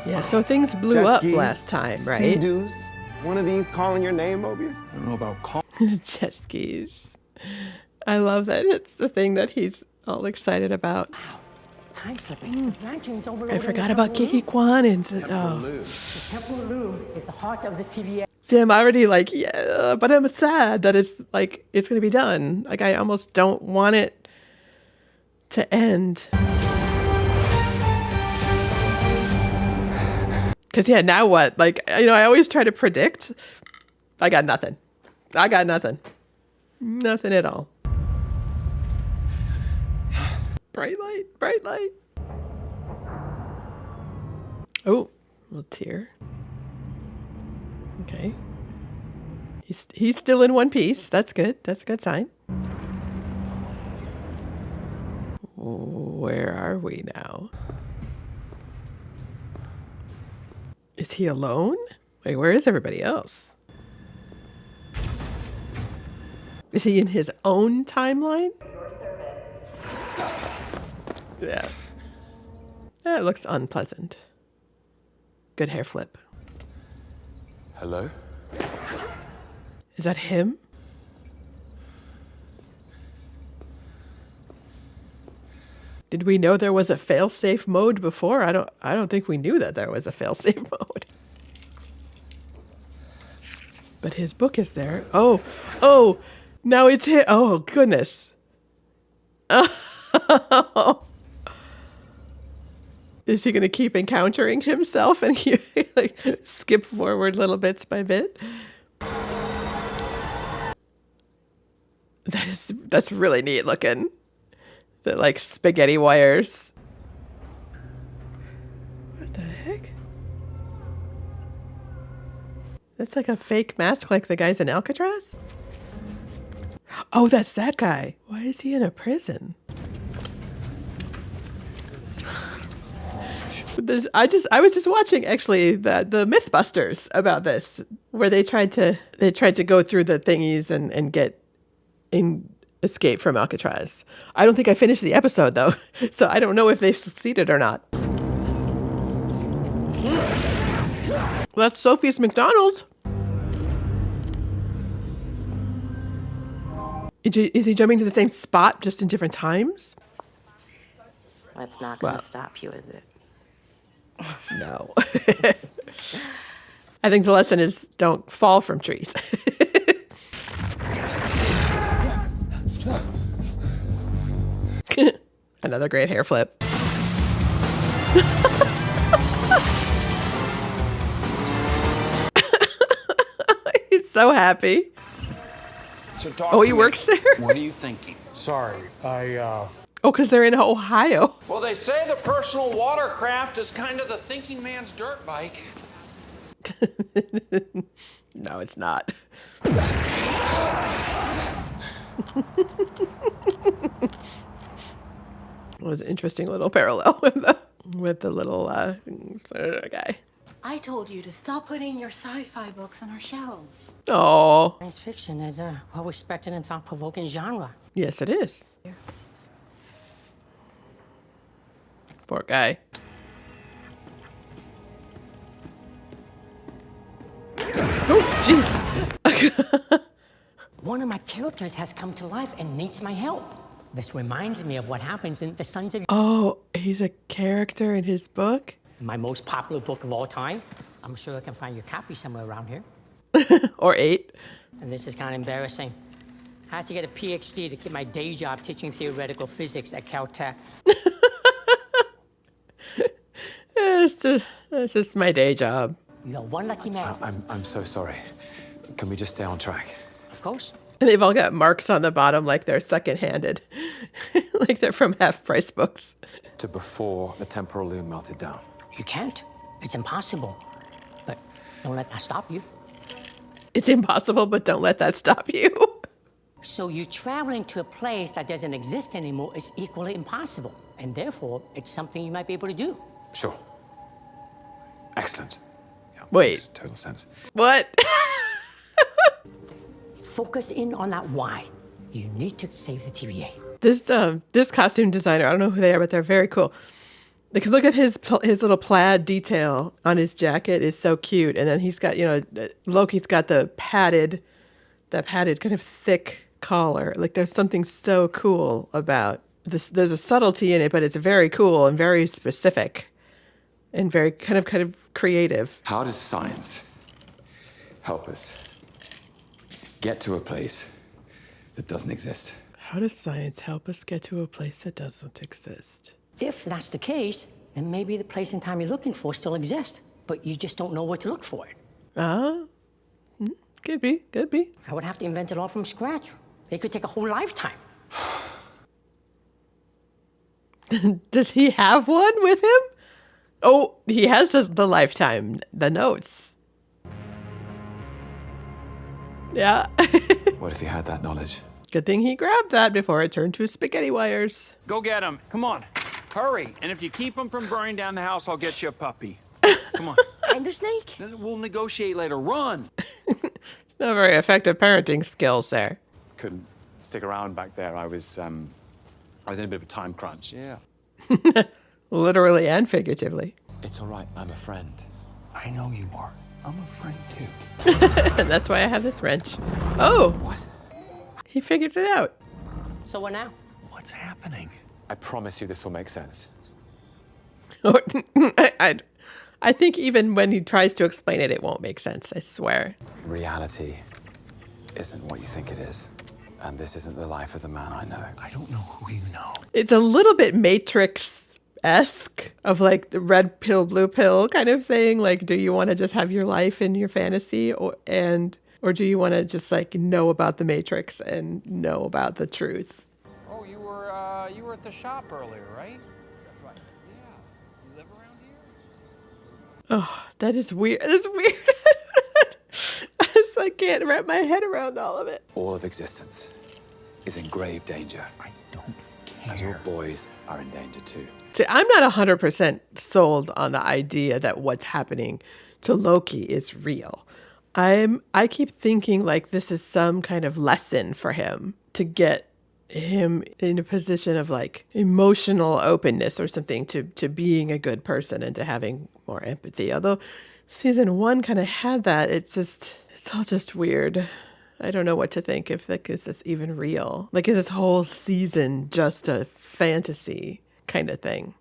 Yeah, so things blew Jet up skis, last time, right? Sea-doos. One of these calling your name, Mobius? I don't know about call. Jet skis. I love that. It's the thing that he's all excited about. Time slipping. I forgot about Huy Quan and The temporal loop is the heart of the TVA. see, I'm already like, yeah, but I'm sad that it's like it's gonna be done. Like I almost don't want it to end. Cause yeah, now what? Like, you know, I always try to predict. I got nothing. Nothing at all. Bright light, bright light. Oh, a little tear. Okay. He's still in one piece. That's good. That's a good sign. Where are we now? Is he alone? Wait, where is everybody else? Is he in his own timeline? Yeah. That looks unpleasant. Good hair flip. Hello? Is that him? Did we know there was a fail-safe mode before? I don't think we knew that there was a fail-safe mode. But his book is there. Oh, now it's hit. Oh, goodness. Oh. Is he going to keep encountering himself and he like skip forward little bits by bit? That's really neat looking. The like spaghetti wires. What the heck? That's like a fake mask like the guys in Alcatraz? Oh, that's that guy. Why is he in a prison? I was just watching actually the Mythbusters about this, where they tried to go through the thingies and escape from Alcatraz. I don't think I finished the episode though, so I don't know if they succeeded or not. Well, that's Sophie's McDonald's. Is he jumping to the same spot just in different times? That's not going to stop you, is it? No. I think the lesson is don't fall from trees. Another great hair flip. He's so happy. So oh, he works there? What are you thinking? Sorry, Oh, because they're in Ohio. Well, they say the personal watercraft is kind of the thinking man's dirt bike. No, it's not. It was an interesting little parallel with the little guy. I told you to stop putting your sci-fi books on our shelves. Oh. Science fiction is a well-respected and thought-provoking genre. Yes, it is. Poor guy. Oh, jeez. One of my characters has come to life and needs my help. This reminds me of what happens in The Sons of... Oh, he's a character in his book? My most popular book of all time. I'm sure I can find your copy somewhere around here. Or 8. And this is kind of embarrassing. I had to get a PhD to keep my day job teaching theoretical physics at Caltech. It's just my day job. You are one lucky man. I'm so sorry. Can we just stay on track? Of course. And they've all got marks on the bottom like they're second-handed. Like they're from half-price books. To before the temporal loom melted down. You can't. It's impossible. But don't let that stop you. It's impossible, but don't let that stop you. So you traveling to a place that doesn't exist anymore is equally impossible. And therefore, it's something you might be able to do. Sure. Excellent. Yeah, wait. Makes total sense. What? Focus in on that why. You need to save the TVA. This costume designer, I don't know who they are, but they're very cool. Like, look at his little plaid detail on his jacket is so cute. And then he's got, Loki's got that padded kind of thick collar. Like, there's something so cool about this. There's a subtlety in it, but it's very cool and very specific and very kind of creative. How does science help us get to a place that doesn't exist? How does science help us get to a place that doesn't exist? If that's the case, then maybe the place and time you're looking for still exists, but you just don't know where to look for it. Could be. I would have to invent it all from scratch. It could take a whole lifetime. Does he have one with him? Oh, he has the lifetime, the notes. Yeah. What if he had that knowledge? Good thing he grabbed that before it turned to spaghetti wires. Go get him. Come on. Hurry. And if you keep him from burning down the house, I'll get you a puppy. Come on. And the snake? Then we'll negotiate later. Run. Not very effective parenting skills there. Couldn't stick around back there. I was in a bit of a time crunch. Yeah. Literally and figuratively. It's all right. I'm a friend. I know you are. I'm a friend, too. And that's why I have this wrench. Oh. What? He figured it out. So what now? What's happening? I promise you this will make sense. I think even when he tries to explain it, it won't make sense, I swear. Reality isn't what you think it is. And this isn't the life of the man I know. I don't know who you know. It's a little bit Matrix-esque of like the red pill, blue pill kind of thing. Like, do you want to just have your life in your fantasy or do you want to just like know about the Matrix and know about the truth? Oh, you were at the shop earlier, right? That's right. Yeah. You live around here? Oh, that is weird. That's weird. I can't wrap my head around all of it. All of existence is in grave danger. I don't And your care. boys are in danger too. See, I'm not 100% sold on the idea that what's happening to Loki is real. I keep thinking like this is some kind of lesson for him to get him in a position of like emotional openness or something to being a good person and to having more empathy. Although season 1 kind of had that, it's all just weird. I don't know what to think if like is this even real? Like is this whole season just a fantasy kind of thing?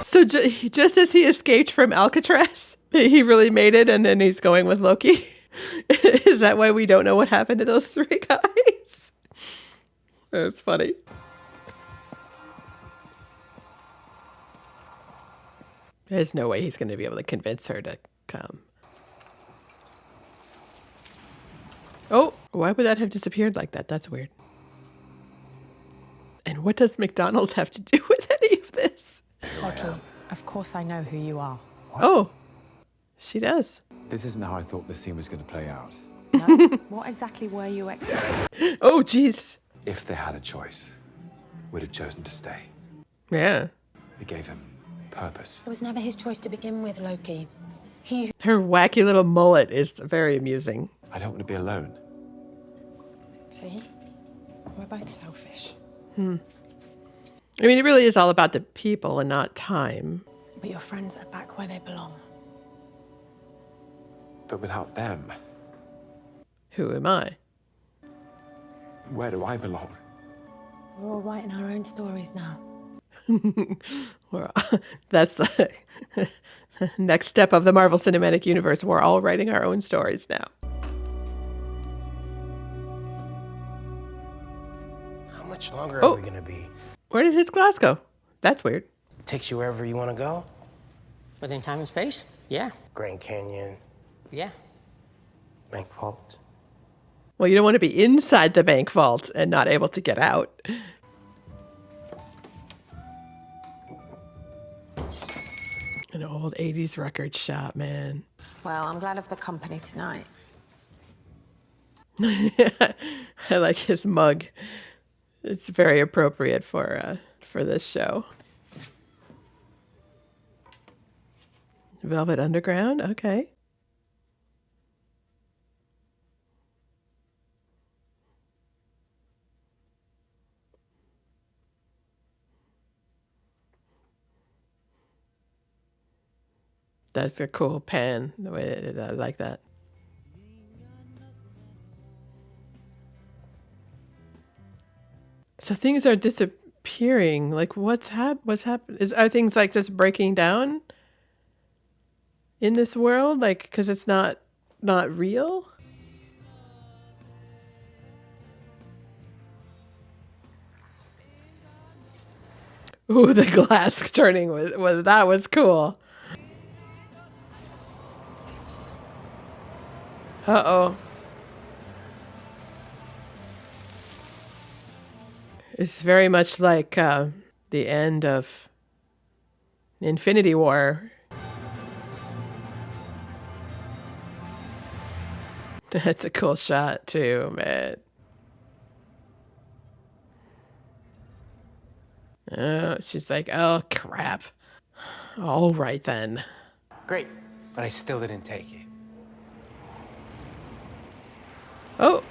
So just as he escaped from Alcatraz, he really made it and then he's going with Loki? Is that why we don't know what happened to those 3 guys? That's funny. There's no way he's going to be able to convince her to come. Oh, why would that have disappeared like that? That's weird. And what does McDonald's have to do with any of this? Loki, of course I know who you are. Oh, she does. This isn't how I thought this scene was going to play out. No? What exactly were you expecting? Oh, jeez. If they had a choice, would have chosen to stay. Yeah. It gave him purpose. It was never his choice to begin with, Loki. Her wacky little mullet is very amusing. I don't want to be alone. See? We're both selfish. I mean, it really is all about the people and not time. But your friends are back where they belong. But without them, Who am I? where do I belong? We're all writing our own stories now. That's the next step of the Marvel Cinematic Universe. We're all writing our own stories now. How much longer are we gonna be? Where did his glass go? That's weird. Takes you wherever you want to go? Within time and space? Yeah. Grand Canyon, Yeah. bank vault. Well, you don't want to be inside the bank vault and not able to get out. An old 80s record shop, man. Well, I'm glad of the company tonight. I like his mug. It's very appropriate for this show. Velvet Underground, okay. That's a cool pan. The way I like that. So things are disappearing. Like what's happened? Are things like just breaking down in this world? Like because it's not real? Ooh, the glass turning was cool. Uh-oh. It's very much like the end of Infinity War. That's a cool shot too, man. Oh, she's like, oh, crap. All right, then. Great, but I still didn't take it. Oh.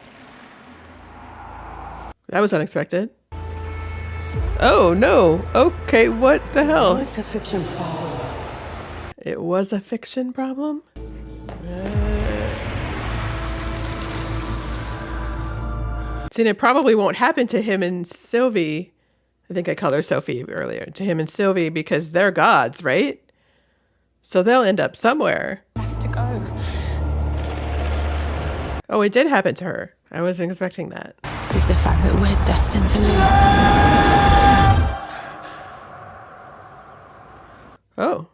That was unexpected. Oh, no. Okay, what the hell? It was a fiction problem. It was a fiction problem? See, it probably won't happen to him and Sylvie. I think I called her Sophie earlier. To him and Sylvie because they're gods, right? So they'll end up somewhere. I have to go. Oh, it did happen to her. I wasn't expecting that. Is the fact that we're destined to lose. Oh.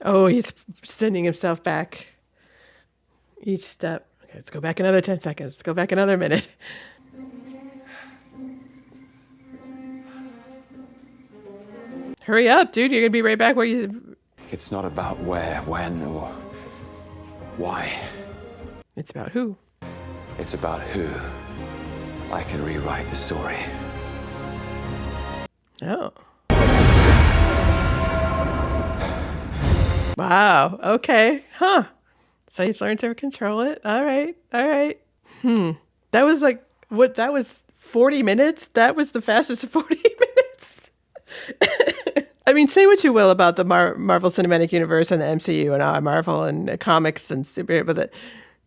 Oh, he's sending himself back each step. Okay, let's go back another 10 seconds. Let's go back another minute. Hurry up, dude. You're going to be right back where you... It's not about where, when, or why. It's about who. It's about who. I can rewrite the story. Oh. Wow. Okay. Huh. So he's learned to control it. All right. All right. That was like, what? That was 40 minutes? That was the fastest 40 minutes? I mean, say what you will about the Marvel Cinematic Universe and the MCU and Marvel and comics and superhero, but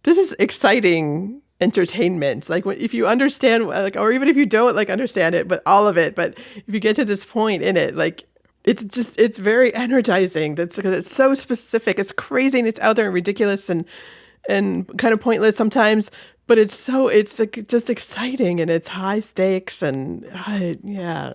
this is exciting entertainment. Like, if you understand, like, or even if you don't like understand it, but all of it, but if you get to this point in it, like, it's very energizing. That's because it's so specific. It's crazy and it's out there and ridiculous and kind of pointless sometimes, but it's like just exciting and it's high stakes and yeah.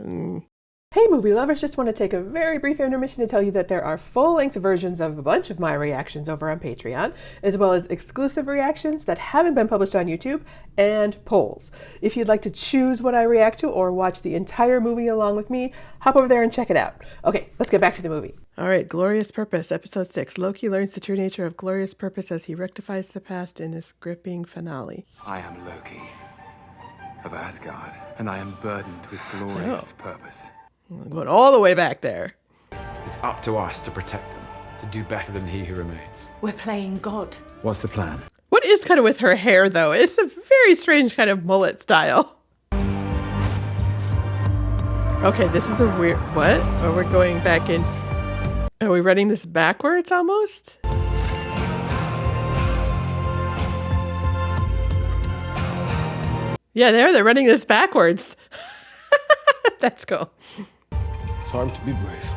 Hey movie lovers, just want to take a very brief intermission to tell you that there are full-length versions of a bunch of my reactions over on Patreon, as well as exclusive reactions that haven't been published on YouTube, and polls. If you'd like to choose what I react to or watch the entire movie along with me, hop over there and check it out. Okay, let's get back to the movie. All right, Glorious Purpose, Episode 6. Loki learns the true nature of glorious purpose as he rectifies the past in this gripping finale. I am Loki of Asgard, and I am burdened with glorious purpose. Going all the way back there. It's up to us to protect them, to do better than he who remains. We're playing God. What's the plan? What is kind of with her hair, though? It's a very strange kind of mullet style. Okay, this is a weird... What? Oh, we're going back in... Are we running this backwards, almost? Yeah, they're running this backwards. That's cool. Time to be brave.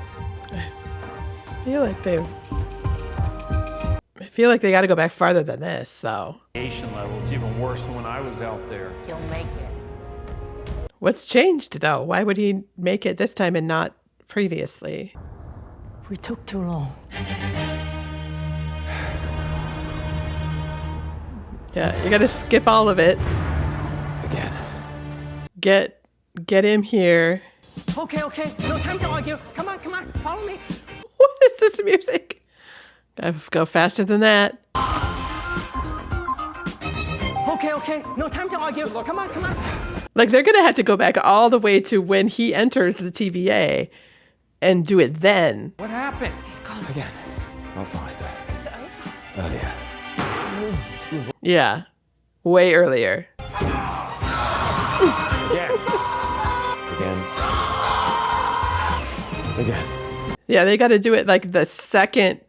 I feel like they got to go back farther than this, though. Level, it's even worse than when I was out there. You'll make it. What's changed, though? Why would he make it this time and not previously? We took too long. Yeah, you got to skip all of it. Again. Get him here. Okay, no time to argue. Come on, follow me. What is this music? Gotta go faster than that. Okay, no time to argue. Come on. Like, they're gonna have to go back all the way to when he enters the TVA and do it then. What happened? He's gone. Again. Not faster. Is it over? Earlier. Yeah. Way earlier. Yeah. Again. Again. Yeah, they got to do it like the second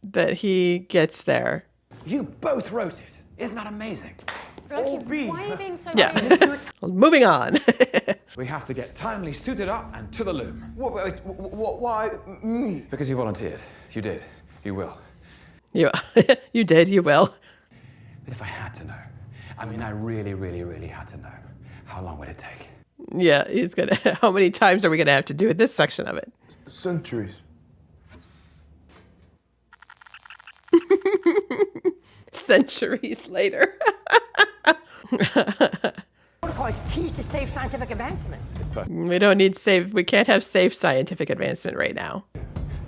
that he gets there. You both wrote it. Isn't that amazing? Loki, why are you being so Yeah. Moving on. We have to get timely suited up and to the loom. Why me? Because you volunteered. You did. You will. You did, you will. But if I had to know, I mean, I really, really, really had to know, how long would it take? Yeah, he's gonna. How many times are we gonna have to do this section of it? Centuries. Centuries later. Protocol is key to safe scientific advancement. We don't need safe. We can't have safe scientific advancement right now.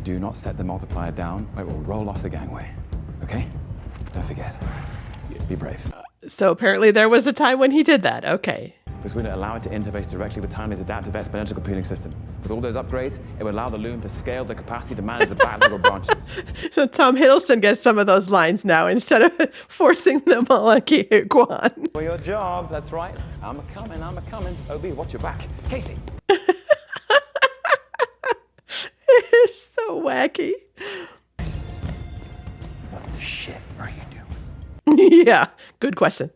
Do not set the multiplier down, or it will roll off the gangway. Okay? Don't forget. Be brave. So apparently there was a time when he did that. Okay. Because we don't allow it to interface directly with Timely's adaptive exponential computing system. With all those upgrades, it would allow the loom to scale the capacity to manage the backlog of branches. So Tom Hiddleston gets some of those lines now instead of forcing them all on Huy Quan. For your job, that's right. I'm a-coming. OB, watch your back. Casey. It's so wacky. What the shit are you doing? Yeah, good question.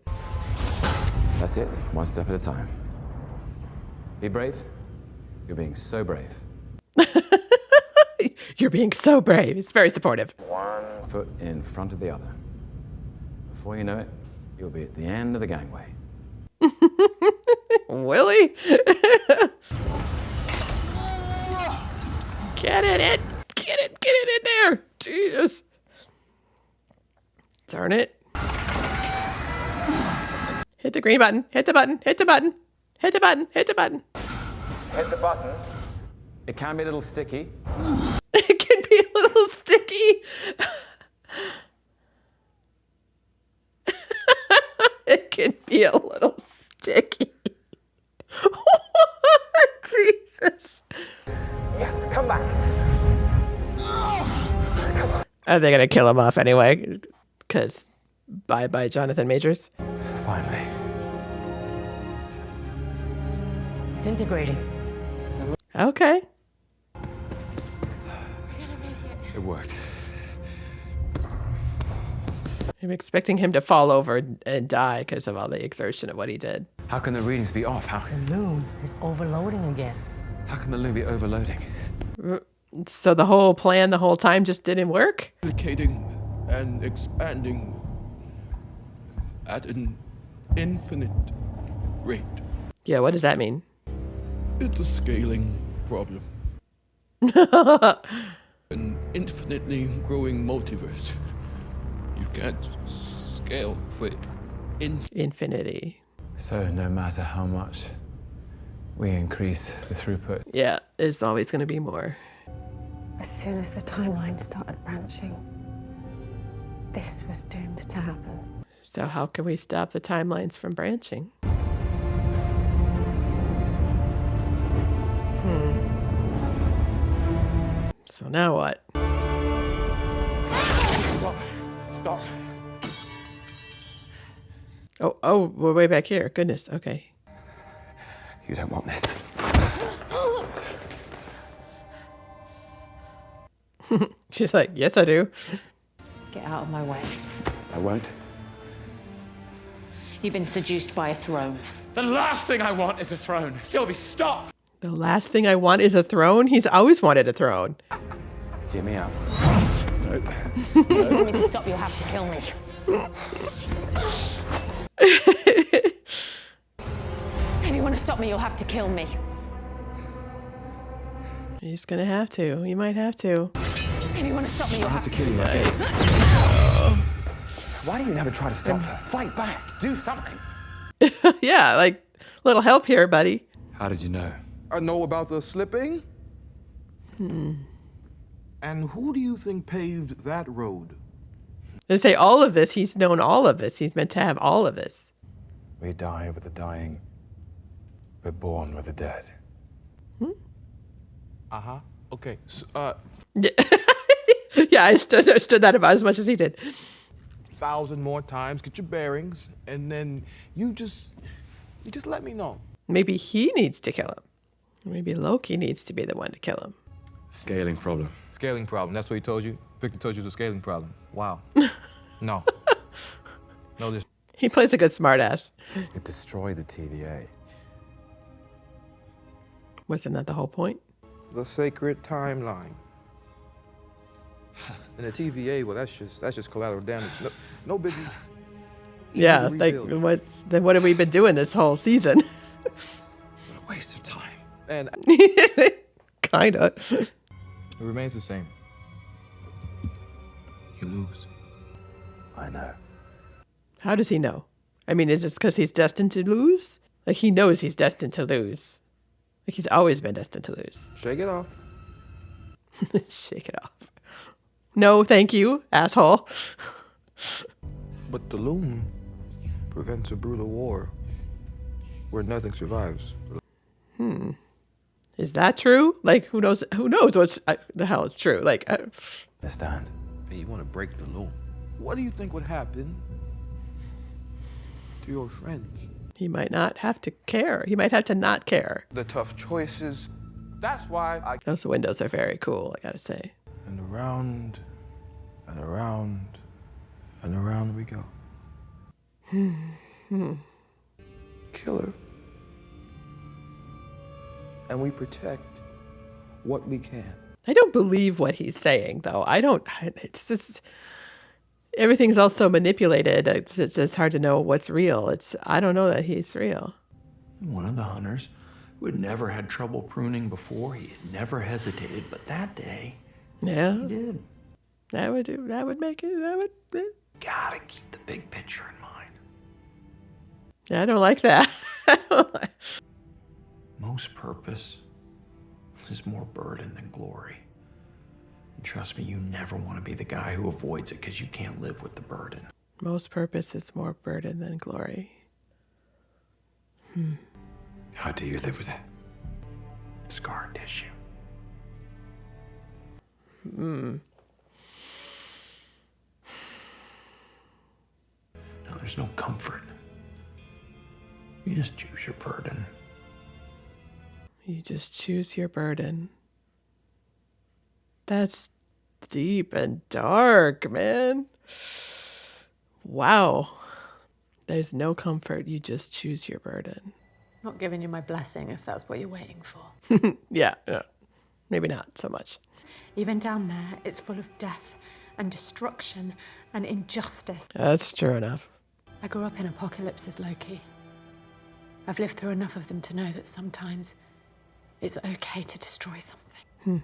That's it, one step at a time. Be brave. You're being so brave. You're being so brave. It's very supportive. One foot in front of the other. Before you know it, you'll be at the end of the gangway. Willie? Get it in. Get it in there. Jesus. Turn it. Hit the green button. Hit the button. Hit the button. Hit the button. Hit the button. Hit the button. It can be a little sticky. It can be a little sticky. It can be a little sticky. Jesus. Yes, come back. Are they going to kill him off anyway? Because bye-bye, Jonathan Majors. Finally. It's integrating. Okay. It worked. I'm expecting him to fall over and die because of all the exertion of what he did. How can the readings be off? The loom is overloading again. How can the loom be overloading? So the whole plan the whole time just didn't work? Replicating and expanding at an infinite rate. Yeah, what does that mean? It's a scaling problem. An infinitely growing multiverse. You can't scale for infinity. So no matter how much we increase the throughput. Yeah, it's always going to be more. As soon as the timeline started branching, this was doomed to happen. So how can we stop the timelines from branching? So now what? Stop. Oh, we're way back here. Goodness, okay. You don't want this. She's like, yes, I do. Get out of my way. I won't. You've been seduced by a throne. The last thing I want is a throne. Sylvie, stop! The last thing I want is a throne? He's always wanted a throne. Hear me out. Nope. If you want me to stop, you'll have to kill me. If you want to stop me, you'll have to kill me. He's gonna have to. He might have to. If you want to stop me, you'll have to kill you. Why do you never try to stop her? Fight back. Do something. Yeah, like, little help here, buddy. How did you know? I know about the slipping. And who do you think paved that road? They say all of this. He's known all of this. He's meant to have all of this. We die with the dying. We're born with the dead. Uh-huh. Okay. So, Yeah, yeah, I understood that about as much as he did. 1,000 more times, get your bearings, and then you just let me know. Maybe he needs to kill him. Maybe Loki needs to be the one to kill him. Scaling problem. Scaling problem. That's what he told you? Victor told you it was a scaling problem. Wow. No. No, this. He plays a good smartass. It destroyed the TVA. Wasn't that the whole point? The sacred timeline. And the TVA, well, that's just collateral damage. No biggie. Yeah, like what have we been doing this whole season? What a waste of time. And Kinda. it remains the same. You lose. I know. How does he know? I mean, is this because he's destined to lose? Like, he knows he's destined to lose. Like, he's always been destined to lose. Shake it off. Shake it off. No, thank you, asshole. But the loom prevents a brutal war where nothing survives. Is that true? Like, who knows what's the hell is true? Like, Understand? Hey, you want to break the loom. What do you think would happen to your friends? he might not have to care. He might have to not care. The tough choices. That's why Those windows are very cool, I gotta say. And around and around and around we go. Killer. And we protect what we can. I don't believe what he's saying, though. It's just, everything's also manipulated. It's just hard to know what's real. I don't know that he's real. One of the hunters who had never had trouble pruning before, he had never hesitated, but that day, Yeah. he did. That would make it, Gotta keep the big picture in mind. I don't like that. Most purpose is more burden than glory. And trust me, you never want to be the guy who avoids it because you can't live with the burden. Most purpose is more burden than glory. How do you live with it? Scar tissue. Hmm. No, there's no comfort. You just choose your burden. You just choose your burden. That's deep and dark, man. Wow. There's no comfort. You just choose your burden. Not giving you my blessing if that's what you're waiting for. Yeah. Maybe not so much. Even down there, it's full of death and destruction and injustice. That's true enough. I grew up in apocalypses, Loki. I've lived through enough of them to know that sometimes it's okay to destroy something.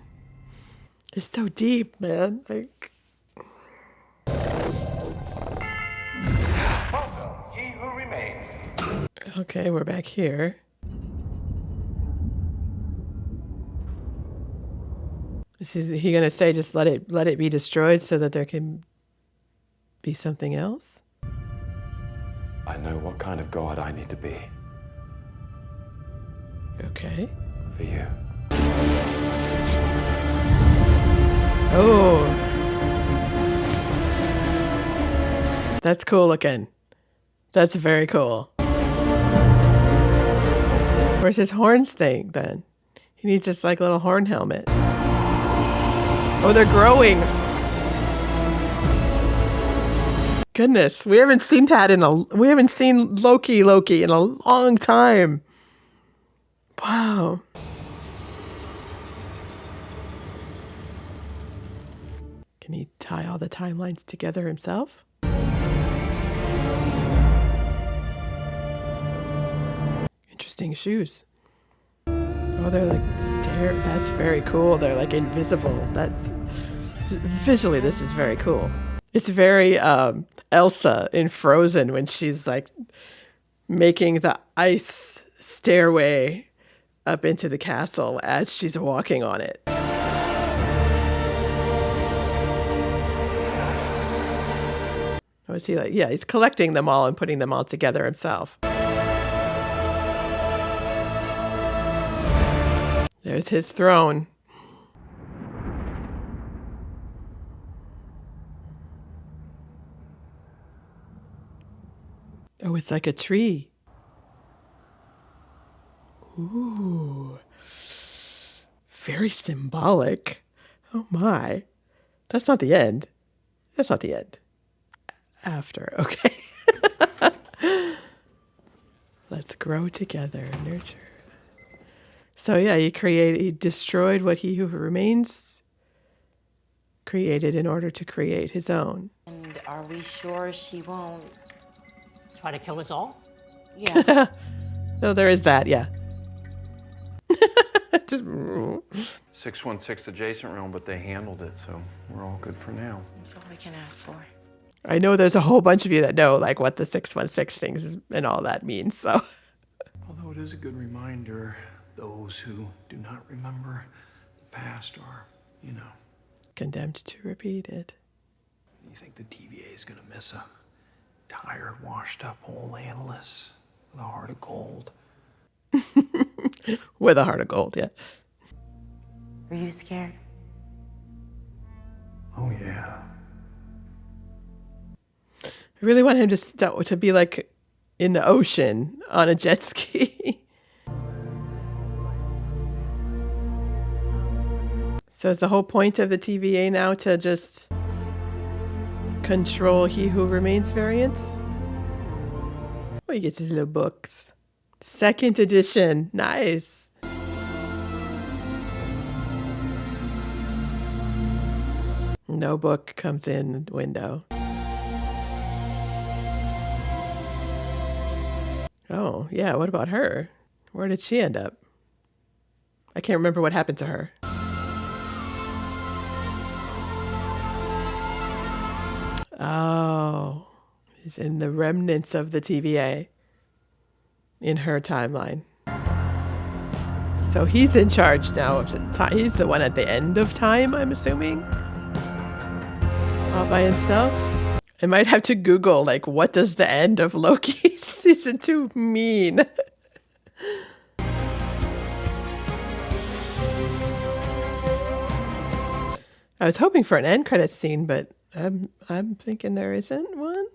It's so deep, man. Like, He who remains. okay, we're back here. Is he gonna say just let it be destroyed so that there can be something else? I know what kind of god I need to be Okay. for you. Oh. That's cool looking. That's very cool. Where's his horns thing then? He needs this like little horn helmet. Oh, they're growing. Goodness, we haven't seen Loki in a long time. Wow. Can he tie all the timelines together himself? Interesting shoes. Oh, they're like that's very cool. They're like invisible. Visually, this is very cool. It's very Elsa in Frozen when she's like making the ice stairway up into the castle as she's walking on it. Oh, is he like, yeah, he's collecting them all and putting them all together himself. There's his throne. Oh, it's like a tree. Very symbolic. Oh my. That's not the end. That's not the end. After. Okay. Let's grow together, nurture. So yeah, he destroyed what he who remains created in order to create his own. And are we sure she won't try to kill us all? Yeah. No, there is that, yeah. Just 616 adjacent room, but they handled it, so we're all good for now. That's all we can ask for. I know there's a whole bunch of you that know like what the 616 things and all that means, so. Although it is a good reminder, those who do not remember the past are, condemned to repeat it. You think the TVA is gonna miss a tired, washed up old Ellice with a heart of gold? With a heart of gold, yeah. Were you scared? Oh, yeah. I really want him to be like in the ocean on a jet ski. So is the whole point of the TVA now to just control He Who Remains variants? Oh, he gets his little books. Second edition. Nice. No book comes in the window. Oh, yeah. What about her? Where did she end up? I can't remember what happened to her. Oh, he's in the remnants of the TVA in her timeline. So he's in charge now of time. He's the one at the end of time, I'm assuming. All by himself. I might have to Google, like, what does the end of Loki season 2 mean? I was hoping for an end credits scene, but I'm thinking there isn't one.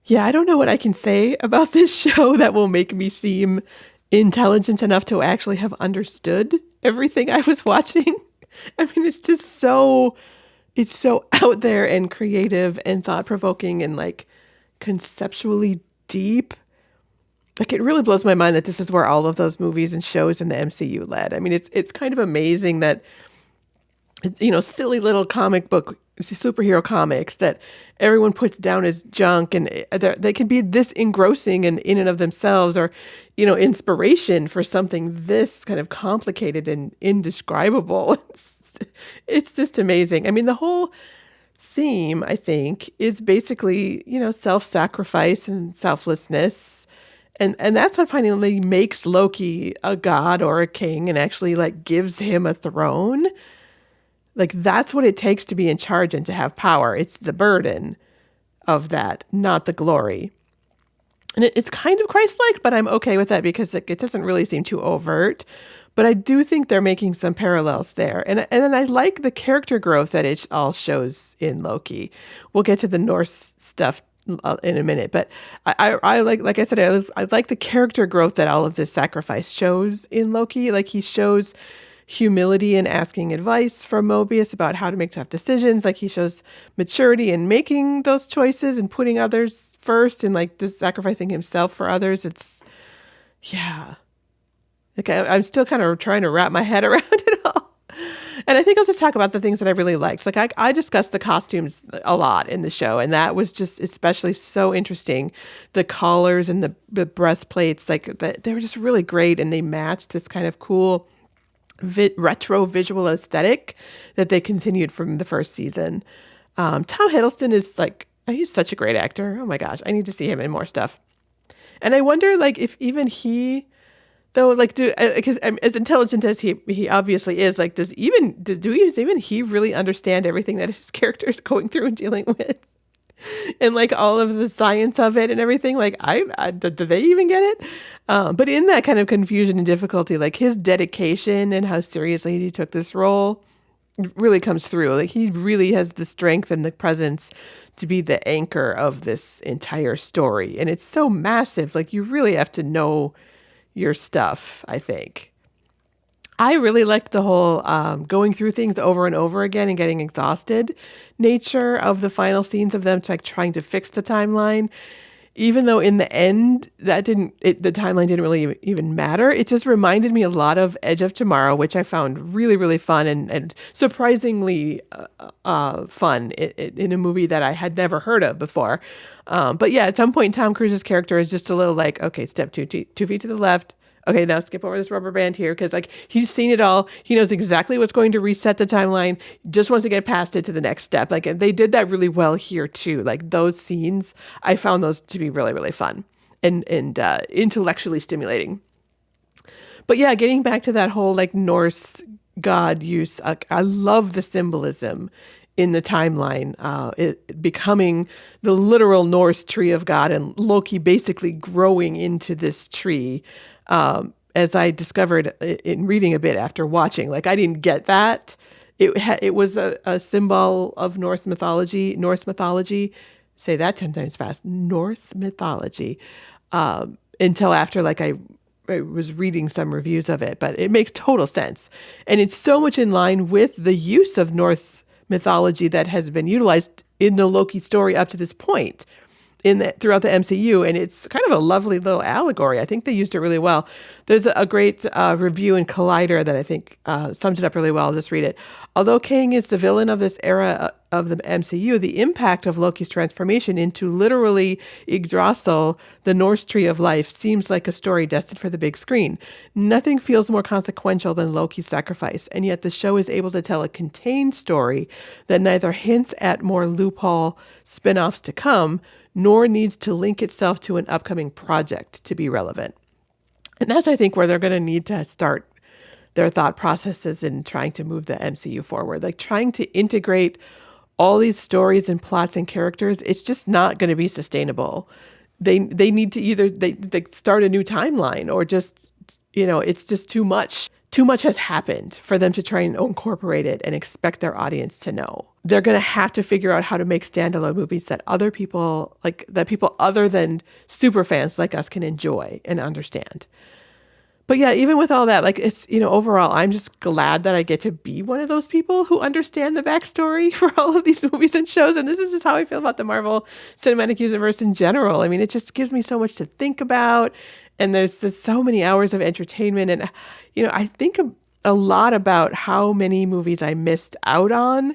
Yeah, I don't know what I can say about this show that will make me seem intelligent enough to actually have understood everything I was watching. I mean, it's so out there and creative and thought-provoking and like conceptually deep. Like, it really blows my mind that this is where all of those movies and shows in the MCU led. I mean, it's kind of amazing that, silly little comic book superhero comics that everyone puts down as junk, and they can be this engrossing and in and of themselves, or, inspiration for something this kind of complicated and indescribable. It's just amazing. I mean, the whole theme, I think, is basically, self-sacrifice and selflessness. And that's what finally makes Loki a god or a king and actually like gives him a throne. Like, that's what it takes to be in charge and to have power. It's the burden of that, not the glory. And it's kind of Christ-like, but I'm okay with that because it doesn't really seem too overt. But I do think they're making some parallels there. And then I like the character growth that it all shows in Loki. We'll get to the Norse stuff in a minute, but I like I said, I like the character growth that all of this sacrifice shows in Loki. Like, he shows humility in asking advice from Mobius about how to make tough decisions. Like, he shows maturity in making those choices and putting others first and like just sacrificing himself for others. Like, I'm still kind of trying to wrap my head around it all. And I think I'll just talk about the things that I really liked. Like, I discussed the costumes a lot in the show, and that was just especially so interesting. The collars and the breastplates, they were just really great, and they matched this kind of cool retro visual aesthetic that they continued from the first season. Tom Hiddleston is he's such a great actor. Oh my gosh, I need to see him in more stuff. And I wonder, like, if even he, though, like, because as intelligent as he obviously is, like, does even he really understand everything that his character is going through and dealing with, and like all of the science of it and everything? Like, did they even get it? But in that kind of confusion and difficulty, like, his dedication and how seriously he took this role, really comes through. Like he really has the strength and the presence to be the anchor of this entire story. And it's so massive. Like you really have to know your stuff, I think. I really liked the whole going through things over and over again and getting exhausted nature of the final scenes of them like trying to fix the timeline. Even though in the end the timeline didn't really even matter, it just reminded me a lot of Edge of Tomorrow, which I found really, really fun and surprisingly fun in a movie that I had never heard of before. But yeah, at some point, Tom Cruise's character is just a little like, okay, step 2 feet to the left. Okay, now skip over this rubber band here because like he's seen it all. He knows exactly what's going to reset the timeline. Just wants to get past it to the next step. Like they did that really well here too. Like those scenes, I found those to be really, really fun and intellectually stimulating. But yeah, getting back to that whole like Norse god use, I love the symbolism in the timeline, it becoming the literal Norse tree of God and Loki basically growing into this tree. As I discovered in reading a bit after watching, like I didn't get that. It was a symbol of Norse mythology. Say that 10 times fast. Norse mythology. Until after like I was reading some reviews of it, but it makes total sense. And it's so much in line with the use of Norse mythology that has been utilized in the Loki story up to this point throughout the MCU, and it's kind of a lovely little allegory. I think they used it really well. There's a great review in Collider that I think sums it up really well. I'll just read it. Although Kang is the villain of this era of the MCU, the impact of Loki's transformation into literally Yggdrasil, the Norse tree of life, seems like a story destined for the big screen. Nothing feels more consequential than Loki's sacrifice, and yet the show is able to tell a contained story that neither hints at more loophole spin-offs to come, nor needs to link itself to an upcoming project to be relevant. And that's, I think, where they're going to need to start their thought processes in trying to move the MCU forward. Like trying to integrate all these stories and plots and characters, it's just not going to be sustainable. They need to either they start a new timeline or just, it's just too much. Too much has happened for them to try and incorporate it and expect their audience to know. They're going to have to figure out how to make standalone movies that people other than super fans like us can enjoy and understand. But yeah, even with all that, like it's, overall, I'm just glad that I get to be one of those people who understand the backstory for all of these movies and shows. And this is just how I feel about the Marvel Cinematic Universe in general. I mean, it just gives me so much to think about. And there's just so many hours of entertainment. And, I think a lot about how many movies I missed out on,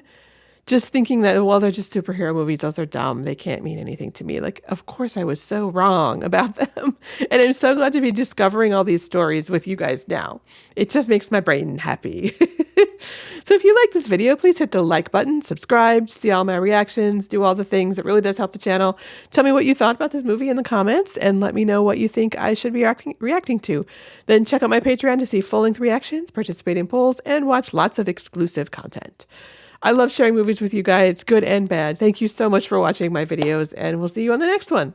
just thinking that, well, they're just superhero movies. Those are dumb. They can't mean anything to me. Like, of course I was so wrong about them. And I'm so glad to be discovering all these stories with you guys now. It just makes my brain happy. So if you like this video, please hit the like button, subscribe, see all my reactions, do all the things. It really does help the channel. Tell me what you thought about this movie in the comments and let me know what you think I should be reacting to. Then check out my Patreon to see full-length reactions, participate in polls, and watch lots of exclusive content. I love sharing movies with you guys, good and bad. Thank you so much for watching my videos, and we'll see you on the next one.